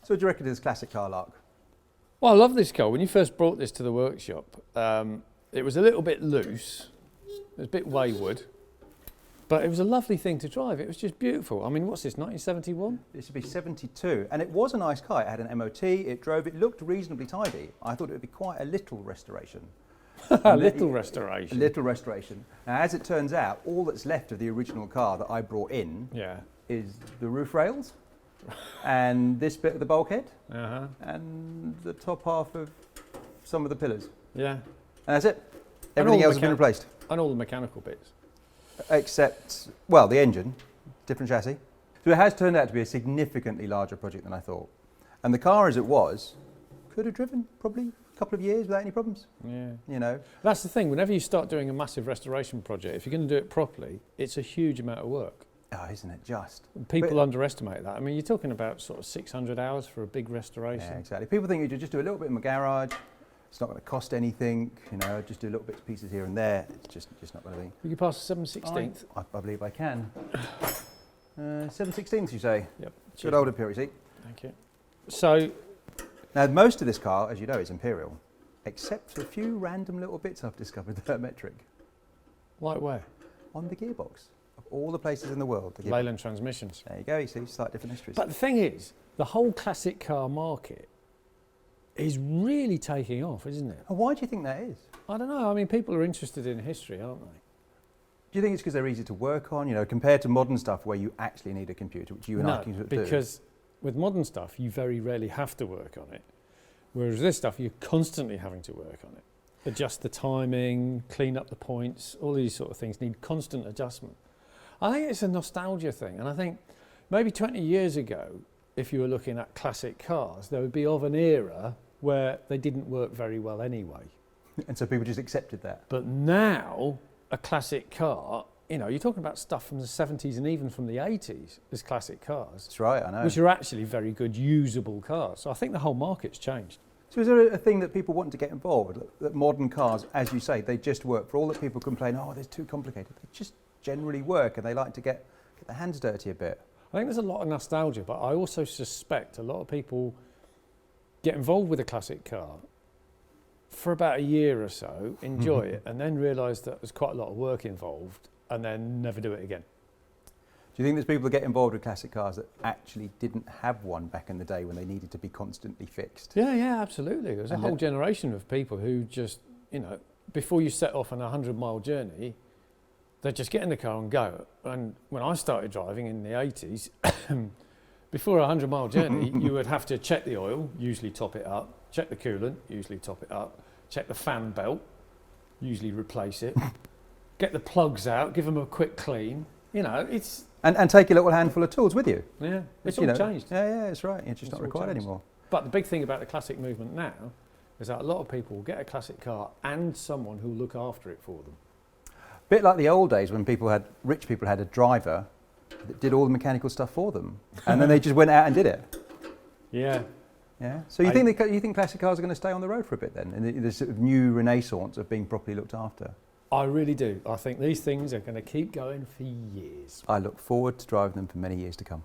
So what do you reckon of this classic car, Lark? Well, I love this car. When you first brought this to the workshop, it was a little bit loose. It was a bit wayward. But it was a lovely thing to drive. It was just beautiful. I mean, what's this, 1971? This would be 72, and it was a nice car. It had an MOT, it drove, it looked reasonably tidy. I thought it would be quite a little restoration. A little restoration. A little restoration. Now, as it turns out, all that's left of the original car that I brought in is the roof rails, and this bit of the bulkhead, and the top half of some of the pillars. Yeah. And that's it. Everything else has been replaced. And all the mechanical bits. Except, well, the engine, different chassis. So it has turned out to be a significantly larger project than I thought. And the car as it was, could have driven probably a couple of years without any problems. Yeah. You know. That's the thing, whenever you start doing a massive restoration project, if you're going to do it properly, it's a huge amount of work. Oh, isn't it just? People underestimate that. I mean, you're talking about sort of 600 hours for a big restoration. Yeah, exactly. People think you could just do a little bit in my garage. It's not going to cost anything, you know, just do little bits and pieces here and there. It's just not going to be. You can pass the 7/16th? I believe I can. 7/16th, you say? Yep. Good old Imperial seat. Thank you. So, now, most of this car, as you know, is Imperial, except for a few random little bits I've discovered that are metric. like where? On the gearbox. Of all the places in the world. The Leyland transmissions. There you go, you see, slightly different histories. But the thing is, the whole classic car market is really taking off, isn't it? And why do you think that is? I don't know. I mean, people are interested in history, aren't they? Do you think it's because they're easy to work on, you know, compared to modern stuff where you actually need a computer, which you and I can do? Because with modern stuff, you very rarely have to work on it. Whereas this stuff, you're constantly having to work on it. Adjust the timing, clean up the points, all these sort of things need constant adjustment. I think it's a nostalgia thing. And I think maybe 20 years ago, if you were looking at classic cars, they would be of an era where they didn't work very well anyway. And so people just accepted that. But now, a classic car, you know, you're talking about stuff from the 70s and even from the 80s as classic cars. That's right, I know. Which are actually very good, usable cars. So I think the whole market's changed. So is there a thing that people want to get involved? That modern cars, as you say, they just work. For all that people complain, oh, they're too complicated. They just generally work and they like to get their hands dirty a bit. I think there's a lot of nostalgia, but I also suspect a lot of people get involved with a classic car for about a year or so, enjoy it, and then realise that there's quite a lot of work involved, and then never do it again. Do you think there's people that get involved with classic cars that actually didn't have one back in the day when they needed to be constantly fixed? Yeah, absolutely. There's a whole generation of people who just, you know, before you set off on a 100-mile journey, they just get in the car and go. And when I started driving in the 80s, before a 100-mile journey, you would have to check the oil, usually top it up, check the coolant, usually top it up, check the fan belt, usually replace it, get the plugs out, give them a quick clean. You know, it's... And take a little handful of tools with you. Yeah, it's all changed. Yeah, it's right. It's just not required anymore. But the big thing about the classic movement now is that a lot of people will get a classic car and someone who will look after it for them. Bit like the old days when rich people had a driver that did all the mechanical stuff for them, and then they just went out and did it. Yeah. Yeah. So you think classic cars are going to stay on the road for a bit then, in this sort of new renaissance of being properly looked after? I really do. I think these things are going to keep going for years. I look forward to driving them for many years to come.